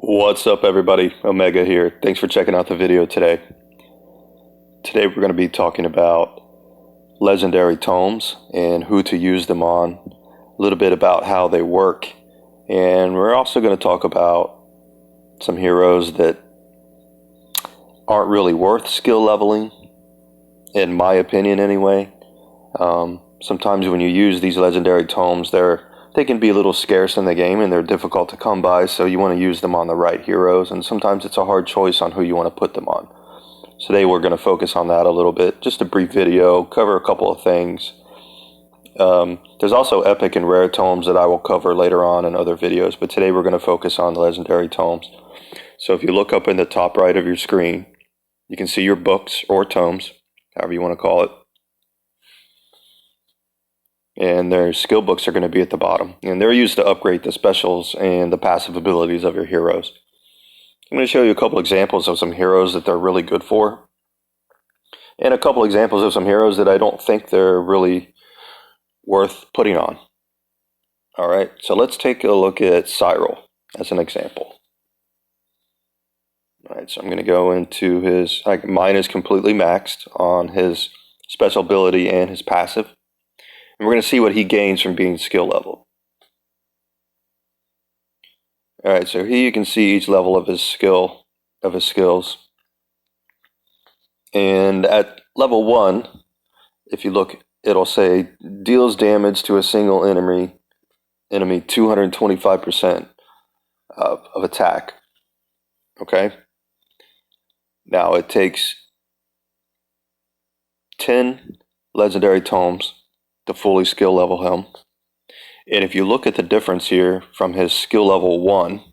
What's up, everybody? Omega here. Thanks for checking out the video today. Today we're going to be talking about legendary tomes and who to use them on, a little bit about how they work, and we're also going to talk about some heroes that aren't really worth skill leveling, in my opinion anyway. Sometimes when you use these legendary tomes, they can be a little scarce in the game and they're difficult to come by, so you want to use them on the right heroes, and sometimes it's a hard choice on who you want to put them on. So today we're going to focus on that a little bit, just a brief video, cover a couple of things. There's also epic and rare tomes that I will cover later on in other videos, but today we're going to focus on the legendary tomes. So if you look up in the top right of your screen, you can see your books or tomes, however you want to call it. And their skill books are going to be at the bottom, and they're used to upgrade the specials and the passive abilities of your heroes. I'm going to show you a couple examples of some heroes that they're really good for, and a couple examples of some heroes that I don't think they're really worth putting on. Alright, so let's take a look at Cyril as an example. Alright, so I'm going to go into his, mine is completely maxed on his special ability and his passive. And we're going to see what he gains from being skill level. Alright, so here you can see each level of his skills. And at level 1, if you look, it'll say deals damage to a single enemy 225% of attack. Okay? Now it takes 10 legendary tomes to fully skill level him. And if you look at the difference here from his skill level 1,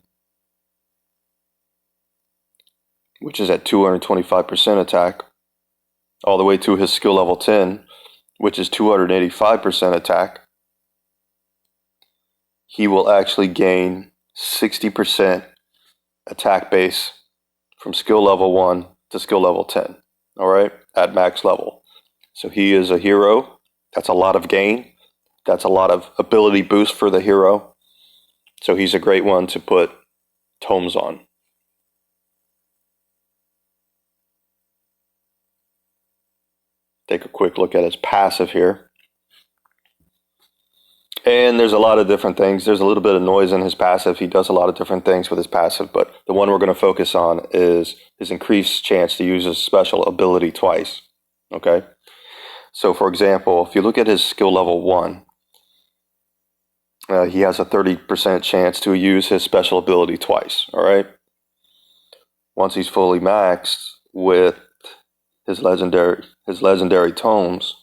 which is at 225% attack, all the way to his skill level 10, which is 285% attack, he will actually gain 60% attack base from skill level 1 to skill level 10, alright, at max level. So he is a hero. That's a lot of gain. That's a lot of ability boost for the hero. So he's a great one to put tomes on. Take a quick look at his passive here. And there's a lot of different things. There's a little bit of noise in his passive. He does a lot of different things with his passive, but the one we're going to focus on is his increased chance to use his special ability twice. Okay? So for example, if you look at his skill level 1, he has a 30% chance to use his special ability twice, alright? Once he's fully maxed with his legendary tomes,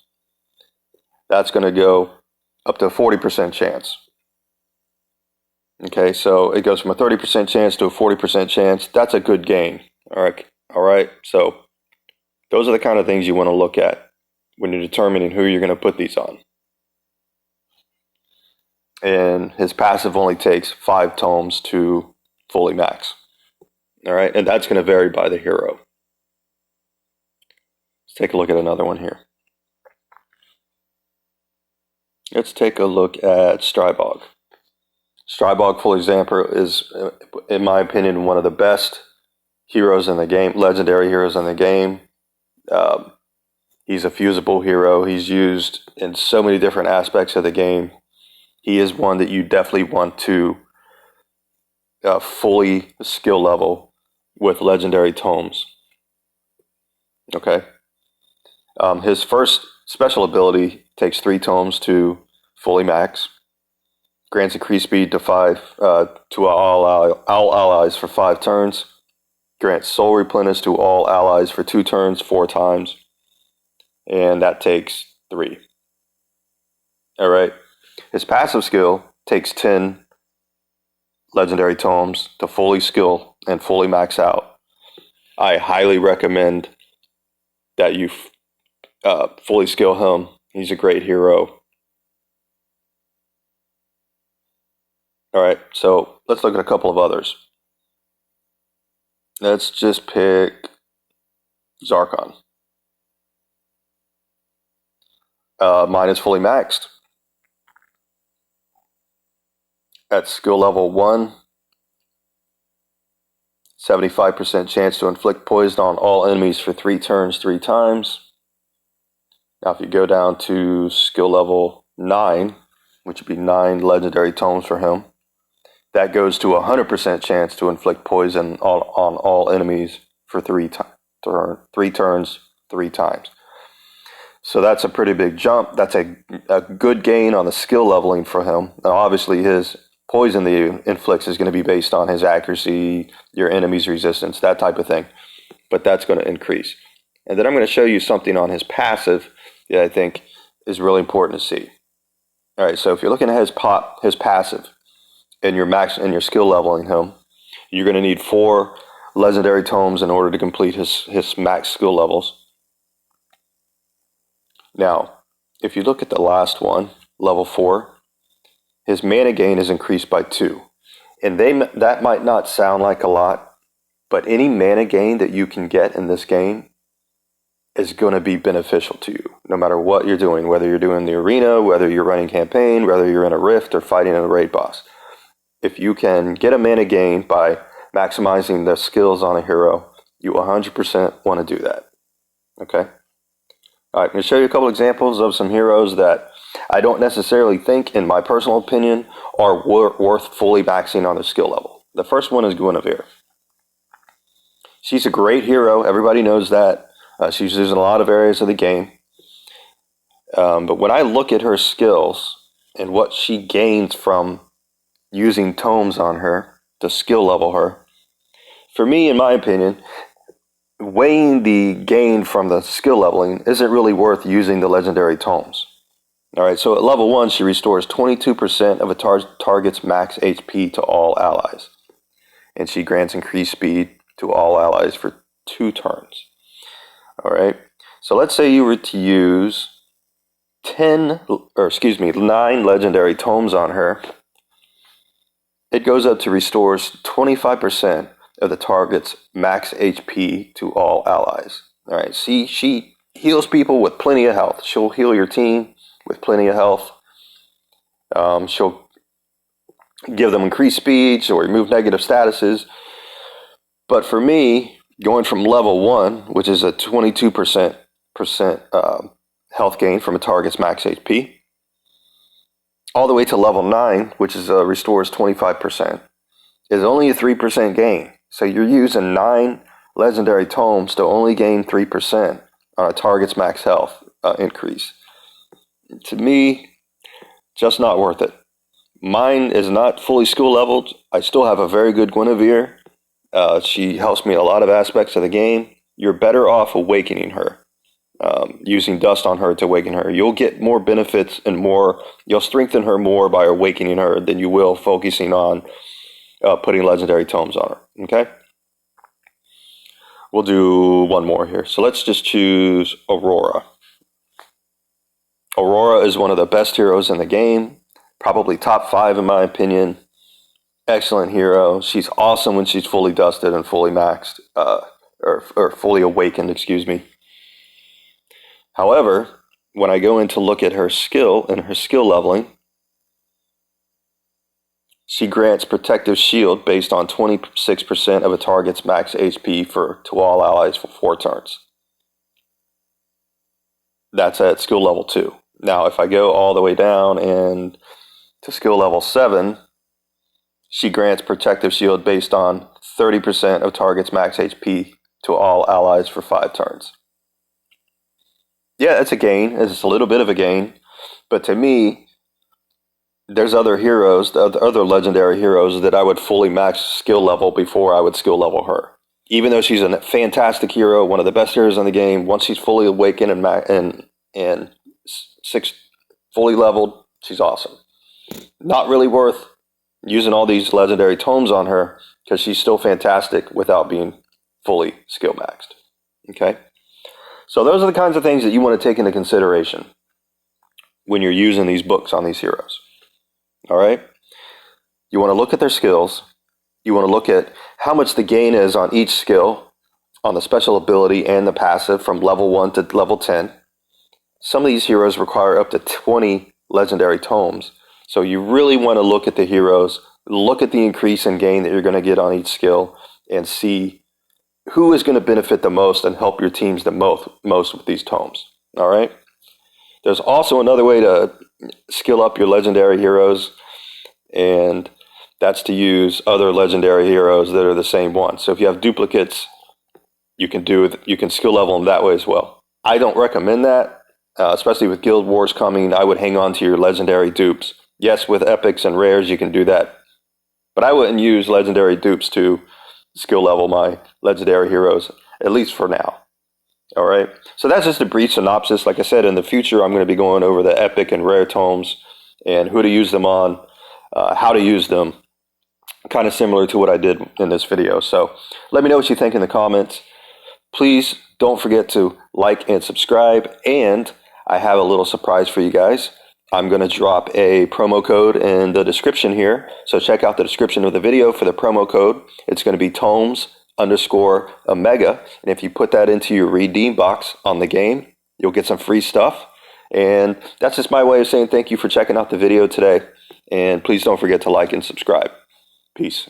that's going to go up to a 40% chance. Okay, so it goes from a 30% chance to a 40% chance. That's a good gain. Alright, so those are the kind of things you want to look at when you're determining who you're going to put these on. And his passive only takes 5 tomes to fully max. Alright, and that's going to vary by the hero. Let's take a look at another one here. Let's take a look at Strybog. Strybog, for example, is, in my opinion, one of the best heroes in the game, legendary heroes in the game. He's a fusible hero. He's used in so many different aspects of the game. He is one that you definitely want to fully skill level with legendary tomes. Okay. His first special ability takes 3 tomes to fully max. Grants increased speed to all allies for 5 turns. Grants soul replenish to all allies for 2 turns 4 times. And that takes 3. Alright. His passive skill takes 10 legendary tomes to fully skill and fully max out. I highly recommend that you fully skill him. He's a great hero. Alright, so let's look at a couple of others. Let's just pick Zarkon. Mine is fully maxed. At skill level 1, 75% chance to inflict poison on all enemies for 3 turns 3 times. Now if you go down to skill level 9, which would be 9 legendary tomes for him, that goes to 100% chance to inflict poison on all enemies for 3 turns 3 times. So that's a pretty big jump. That's a good gain on the skill leveling for him. Now obviously his poison that he inflicts is going to be based on his accuracy, your enemy's resistance, that type of thing. But that's going to increase. And then I'm going to show you something on his passive that I think is really important to see. All right, so if you're looking at his passive and your skill leveling him, you're going to need 4 legendary tomes in order to complete his max skill levels. Now, if you look at the last one, level 4, his mana gain is increased by 2. And that might not sound like a lot, but any mana gain that you can get in this game is going to be beneficial to you, no matter what you're doing, whether you're doing the arena, whether you're running campaign, whether you're in a rift or fighting a raid boss. If you can get a mana gain by maximizing the skills on a hero, you 100% want to do that. Okay? All right, I'm going to show you a couple examples of some heroes that I don't necessarily think, in my personal opinion, are worth fully maxing on their skill level. The first one is Guinevere. She's a great hero. Everybody knows that. She's used in a lot of areas of the game. But when I look at her skills and what she gains from using tomes on her to skill level her, for me, in my opinion, weighing the gain from the skill leveling isn't really worth using the legendary tomes. All right, so at level 1, she restores 22% of a target's max HP to all allies. And she grants increased speed to all allies for 2 turns. All right, so let's say you were to use 9 legendary tomes on her. It goes up to restores 25% of the target's max HP to all allies. All right, see, she heals people with plenty of health. She'll heal your team with plenty of health. She'll give them increased speed. She'll remove negative statuses. But for me, going from level 1, which is a 22% health gain from a target's max HP, all the way to level 9, which is restores 25%, is only a 3% gain. So you're using 9 legendary tomes to only gain 3% on a target's max health increase. To me, just not worth it. Mine is not fully skill leveled. I still have a very good Guinevere. She helps me in a lot of aspects of the game. You're better off awakening her, using dust on her to awaken her. You'll get more benefits and you'll strengthen her more by awakening her than you will focusing on putting legendary tomes on her. Okay? We'll do one more here. So let's just choose Aurora. Aurora is one of the best heroes in the game. Probably top 5 in my opinion. Excellent hero. She's awesome when she's fully dusted and fully maxed, or fully awakened, excuse me. However, when I go in to look at her skill and her skill leveling, she grants protective shield based on 26% of a target's max HP to all allies for 4 turns. That's at skill level 2. Now, if I go all the way down and to skill level 7, she grants protective shield based on 30% of target's max HP to all allies for 5 turns. Yeah, it's a gain. It's a little bit of a gain. But to me, there's other heroes, other legendary heroes that I would fully max skill level before I would skill level her. Even though she's a fantastic hero, one of the best heroes in the game, once she's fully awakened and fully leveled, she's awesome. Not really worth using all these legendary tomes on her because she's still fantastic without being fully skill maxed. Okay? So those are the kinds of things that you want to take into consideration when you're using these books on these heroes. All right? You want to look at their skills. You want to look at how much the gain is on each skill, on the special ability and the passive from level 1 to level 10. Some of these heroes require up to 20 legendary tomes. So you really want to look at the heroes, look at the increase in gain that you're going to get on each skill, and see who is going to benefit the most and help your teams the most with these tomes. All right. There's also another way to skill up your legendary heroes, and that's to use other legendary heroes that are the same one. So if you have duplicates, you can skill level them that way as well. I don't recommend that, especially with Guild Wars coming. I would hang on to your legendary dupes. Yes, with epics and rares you can do that, but I wouldn't use legendary dupes to skill level my legendary heroes, at least for now. All right, so that's just a brief synopsis. Like I said, in the future I'm going to be going over the epic and rare tomes and who to use them on, how to use them, kind of similar to what I did in this video. So let me know what you think in the comments. Please don't forget to like and subscribe, and I have a little surprise for you guys. I'm going to drop a promo code in the description here, so check out the description of the video for the promo code. It's going to be Tomes_Omega, and if you put that into your redeem box on the game, you'll get some free stuff. And that's just my way of saying thank you for checking out the video today, and please don't forget to like and subscribe. Peace.